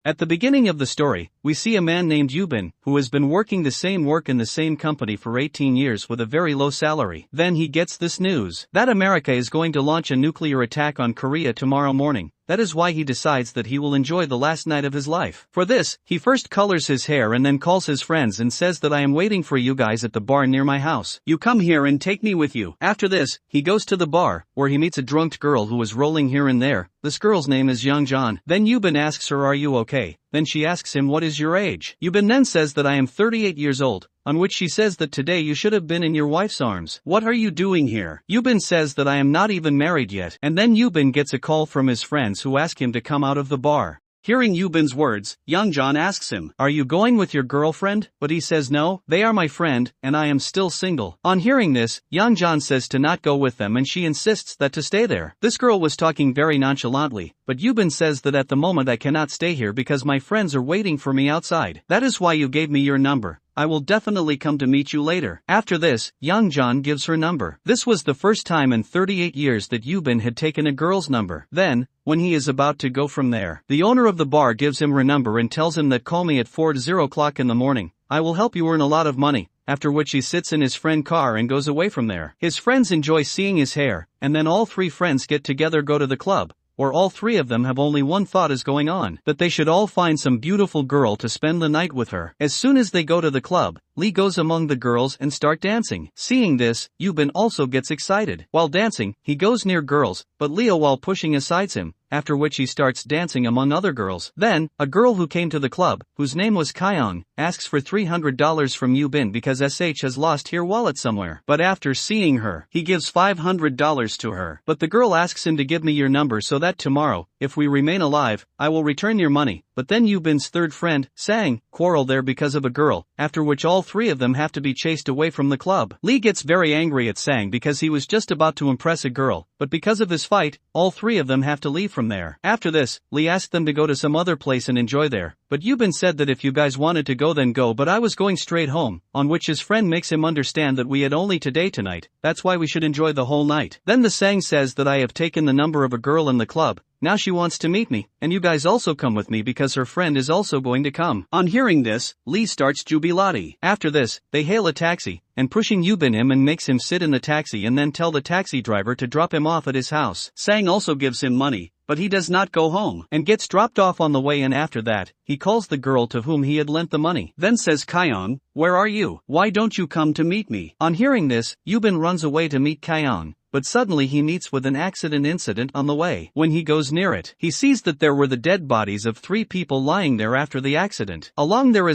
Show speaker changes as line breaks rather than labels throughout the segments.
At the beginning of the story, we see a man named Yubin, who has been working the same work in the same company for 18 years with a very low salary. Then he gets this news that America is going to launch a nuclear attack on Korea tomorrow morning. That is why he decides that he will enjoy the last night of his life. For this, he first colors his hair and then calls his friends and says that I am waiting for you guys at the bar near my house. You come here and take me with you. After this, he goes to the bar, where he meets a drunk girl who is rolling here and there. This girl's name is Youngjan. Then Yubin asks her, are you okay? Then she asks him, what is your age? Yubin then says that I am 38 years old, on which she says that today you should have been in your wife's arms. What are you doing here? Yubin says that I am not even married yet. And then Yubin gets a call from his friends who ask him to come out of the bar. Hearing Yubin's words, Youngjan asks him, are you going with your girlfriend? But he says no, they are my friend, and I am still single. On hearing this, Youngjan says to not go with them and she insists that to stay there. This girl was talking very nonchalantly, but Yubin says that at the moment I cannot stay here because my friends are waiting for me outside. That is why you gave me your number. I will definitely come to meet you later. After this, Youngjan gives her number. This was the first time in 38 years that Yubin had taken a girl's number. Then, when he is about to go from there, the owner of the bar gives him her number and tells him that call me at 4 o'clock in the morning. I will help you earn a lot of money. After which he sits in his friend's car and goes away from there. His friends enjoy seeing his hair, and then all three friends get together go to the club, where all three of them have only one thought is going on, that they should all find some beautiful girl to spend the night with her. As soon as they go to the club, Lee goes among the girls and start dancing. Seeing this, Yubin also gets excited. While dancing, he goes near girls, but Leo while pushing asides him, after which he starts dancing among other girls. Then, a girl who came to the club, whose name was Kyung, asks for $300 from Yubin because SH has lost her wallet somewhere. But after seeing her, he gives $500 to her. But the girl asks him to give me your number so that tomorrow, if we remain alive, I will return your money. But then Yubin's third friend, Sang, quarrel there because of a girl, after which all three of them have to be chased away from the club. Lee gets very angry at Sang because he was just about to impress a girl, but because of his fight, all three of them have to leave from there. After this, Lee asked them to go to some other place and enjoy there, but Yubin said that if you guys wanted to go then go, but I was going straight home, on which his friend makes him understand that we had only today tonight, that's why we should enjoy the whole night. Then the Sang says that I have taken the number of a girl in the club. Now she wants to meet me, and you guys also come with me because her friend is also going to come. On hearing this, Lee starts jubilati. After this, they hail a taxi, and pushing Yubin him and makes him sit in the taxi and then tell the taxi driver to drop him off at his house. Sang also gives him money, but he does not go home, and gets dropped off on the way, and after that, he calls the girl to whom he had lent the money. Then says Kyung, where are you? Why don't you come to meet me? On hearing this, Yubin runs away to meet Kyung. But suddenly he meets with an incident on the way. When he goes near it, he sees that there were the dead bodies of 3 people lying there after the accident. Along there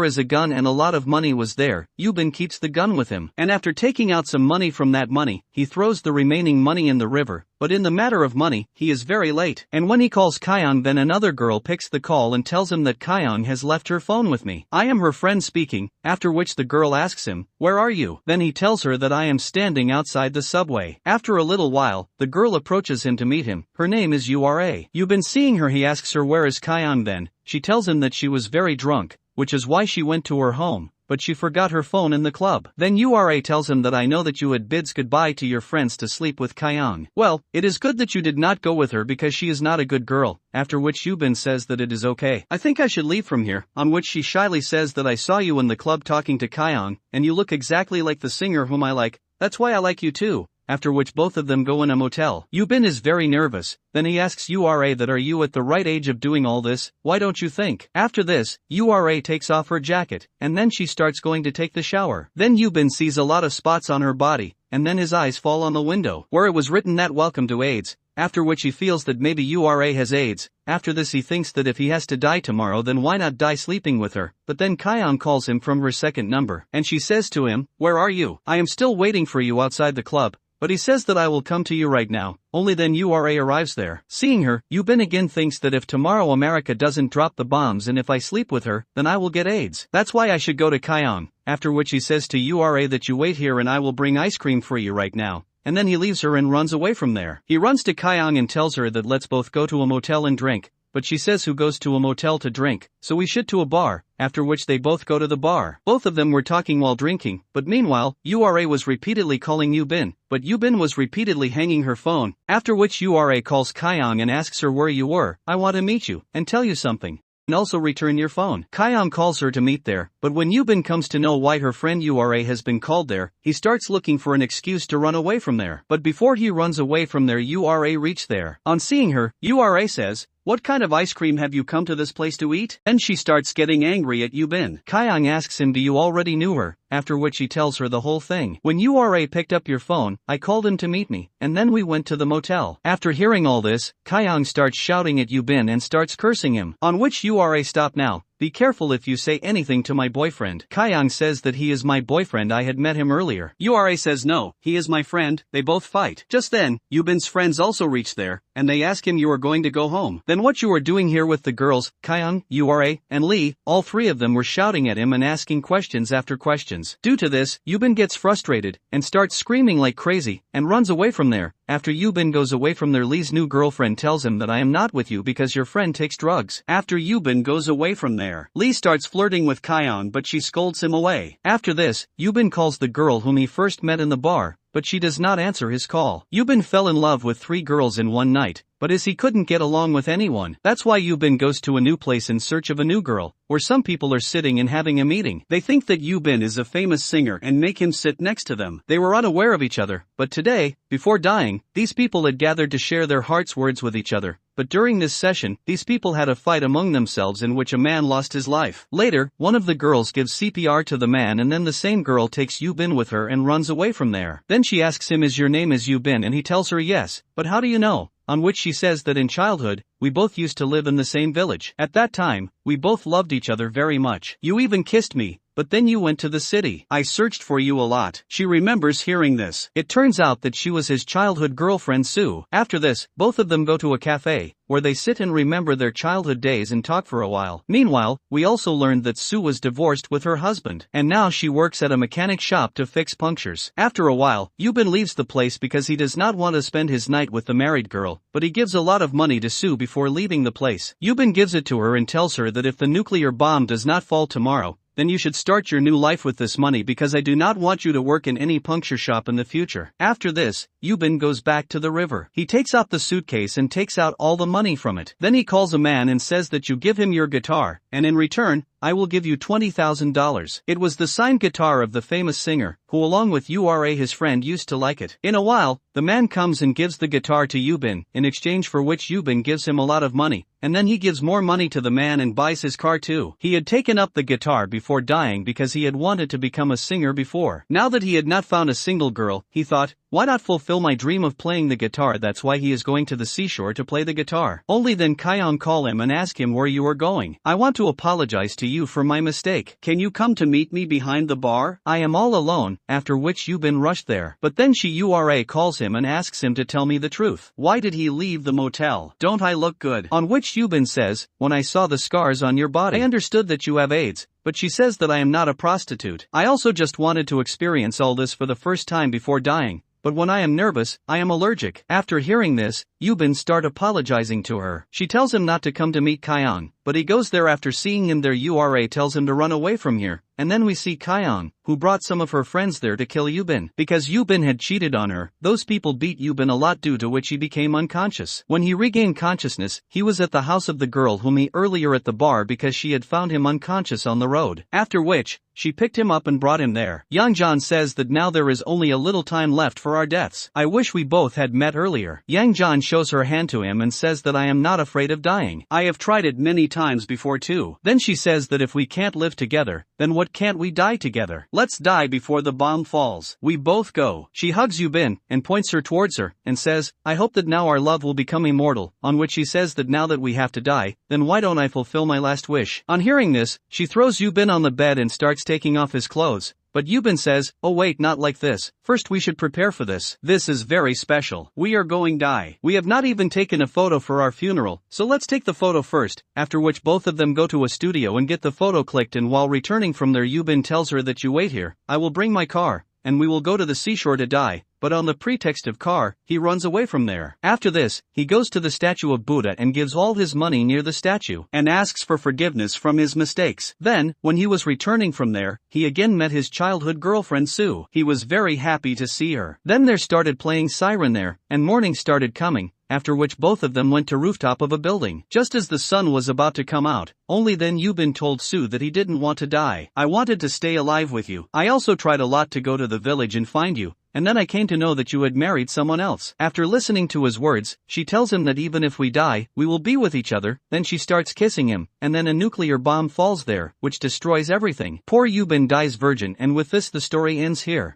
is a gun and a lot of money was there. Yubin keeps the gun with him, and after taking out some money from that money, he throws the remaining money in the river. But in the matter of money, he is very late. And when he calls Kyung, then another girl picks the call and tells him that Kyung has left her phone with me. I am her friend speaking, after which the girl asks him, where are you? Then he tells her that I am standing outside the subway. After a little while, the girl approaches him to meet him. Her name is Ura. You've been seeing her. He asks her where is Kyung. Then she tells him that she was very drunk, which is why she went to her home, but she forgot her phone in the club. Then Ura tells him that I know that you had bids goodbye to your friends to sleep with Kyung. Well, it is good that you did not go with her because she is not a good girl, after which Yubin says that it is okay. I think I should leave from here, on which she shyly says that I saw you in the club talking to Kyung, and you look exactly like the singer whom I like, that's why I like you too. After which both of them go in a motel. Yubin is very nervous, then he asks Ura that are you at the right age of doing all this, why don't you think? After this, Ura takes off her jacket, and then she starts going to take the shower. Then Yubin sees a lot of spots on her body, and then his eyes fall on the window, where it was written that welcome to AIDS, after which he feels that maybe Ura has AIDS. After this he thinks that if he has to die tomorrow then why not die sleeping with her, but then Kyung calls him from her second number, and she says to him, where are you? I am still waiting for you outside the club. But he says that I will come to you right now. Only then Ura arrives there. Seeing her, Yubin again thinks that if tomorrow America doesn't drop the bombs and if I sleep with her, then I will get AIDS. That's why I should go to Kyung. After which he says to Ura that you wait here and I will bring ice cream for you right now. And then he leaves her and runs away from there. He runs to Kyung and tells her that let's both go to a motel and drink. But she says who goes to a motel to drink, so we should to a bar, after which they both go to the bar. Both of them were talking while drinking, but meanwhile, Ura was repeatedly calling Yubin, but Yubin was repeatedly hanging her phone, after which Ura calls Kyung and asks her where you were, I want to meet you, and tell you something. and also return your phone. Kyung calls her to meet there, but when Yubin comes to know why her friend Ura has been called there, he starts looking for an excuse to run away from there. But before he runs away from there, Ura reaches there. On seeing her, Ura says, "What kind of ice cream have you come to this place to eat?" Then she starts getting angry at Yubin. Kyung asks him, "Do you already knew her?" After which he tells her the whole thing. "When Ura picked up your phone, I called him to meet me, and then we went to the motel." After hearing all this, Kyung starts shouting at Yubin and starts cursing him. On which Ura "Stop now. Be careful if you say anything to my boyfriend." Kyung says that he is my boyfriend, I had met him earlier. Ura says no, he is my friend. They both fight. Just then, Yubin's friends also reach there, and they ask him, "You are going to go home? Then what you are doing here with the girls?" Kyung, Ura, and Lee, all three of them were shouting at him and asking questions after questions. Due to this, Yubin gets frustrated, and starts screaming like crazy, and runs away from there. After Yubin goes away from there, Lee's new girlfriend tells him that "I am not with you because your friend takes drugs." After Yubin goes away from there, Lee starts flirting with Kyung, but she scolds him away. After this, Yubin calls the girl whom he first met in the bar, but she does not answer his call. Yubin fell in love with 3 girls in one night, but as he couldn't get along with anyone, that's why Yubin goes to a new place in search of a new girl, where some people are sitting and having a meeting. They think that Yubin is a famous singer and make him sit next to them. They were unaware of each other, but today, before dying, these people had gathered to share their heart's words with each other. But during this session, these people had a fight among themselves in which a man lost his life. Later, one of the girls gives CPR to the man, and then the same girl takes Yubin with her and runs away from there. Then she asks him, "Is your name Yubin?" and he tells her yes, but how do you know? On which she says that in childhood, we both used to live in the same village. At that time, we both loved each other very much. You even kissed me. But then you went to the city. I searched for you a lot. She remembers hearing this. It turns out that she was his childhood girlfriend Sue. After this, both of them go to a cafe, where they sit and remember their childhood days and talk for a while. Meanwhile, we also learned that Sue was divorced with her husband, and now she works at a mechanic shop to fix punctures. After a while, Yubin leaves the place because he does not want to spend his night with the married girl, but he gives a lot of money to Sue before leaving the place. Yubin gives it to her and tells her that if the nuclear bomb does not fall tomorrow, then you should start your new life with this money because I do not want you to work in any puncture shop in the future. After this, Yubin goes back to the river. He takes out the suitcase and takes out all the money from it. Then he calls a man and says that you give him your guitar, and in return, I will give you $20,000. It was the signed guitar of the famous singer, who along with Ura his friend used to like it. In a while, the man comes and gives the guitar to Yubin, in exchange for which Yubin gives him a lot of money, and then he gives more money to the man and buys his car too. He had taken up the guitar before dying because he had wanted to become a singer before. Now that he had not found a single girl, he thought, why not fulfill my dream of playing the guitar? That's why he is going to the seashore to play the guitar. Only then Kyung call him and ask him where you are going. I want to apologize to you for my mistake. Can you come to meet me behind the bar? I am all alone. After which Yubin rushed there. But then Ura calls him and asks him to tell me the truth. Why did he leave the motel? Don't I look good? On which Yubin says, when I saw the scars on your body, I understood that you have AIDS. But she says that I am not a prostitute. I also just wanted to experience all this for the first time before dying. But when I am nervous, I am allergic. After hearing this, Yubin start apologizing to her. She tells him not to come to meet Kyung, but he goes there. After seeing him there, Ura tells him to run away from here. And then we see Kyung, who brought some of her friends there to kill Yubin. Because Yubin had cheated on her, those people beat Yubin a lot, due to which he became unconscious. When he regained consciousness, he was at the house of the girl whom he earlier at the bar because she had found him unconscious on the road. After which, she picked him up and brought him there. Yangjan says that now there is only a little time left for our deaths. I wish we both had met earlier. Yangjan shows her hand to him and says that I am not afraid of dying. I have tried it many times before too. Then she says that if we can't live together, then what can't we die together? Let's die before the bomb falls. We both go. She hugs Yubin and points her towards her and says, I hope that now our love will become immortal. On which he says that now that we have to die, then why don't I fulfill my last wish? On hearing this, she throws Yubin on the bed and starts taking off his clothes. But Yubin says, oh wait, not like this. First we should prepare for this. This is very special. We are going to die. We have not even taken a photo for our funeral, so let's take the photo first. After which both of them go to a studio and get the photo clicked, and while returning from there Yubin tells her that you wait here, I will bring my car, and we will go to the seashore to die. But on the pretext of car, he runs away from there. After this, he goes to the statue of Buddha and gives all his money near the statue, and asks for forgiveness from his mistakes. Then, when he was returning from there, he again met his childhood girlfriend Sue. He was very happy to see her. Then there started playing Siren there, and morning started coming. after which both of them went to rooftop of a building. Just as the sun was about to come out, only then Yubin told Sue that he didn't want to die. I wanted to stay alive with you. I also tried a lot to go to the village and find you, and then I came to know that you had married someone else. After listening to his words, she tells him that even if we die, we will be with each other. Then she starts kissing him, and then a nuclear bomb falls there, which destroys everything. Poor Yubin dies virgin, and with this the story ends here.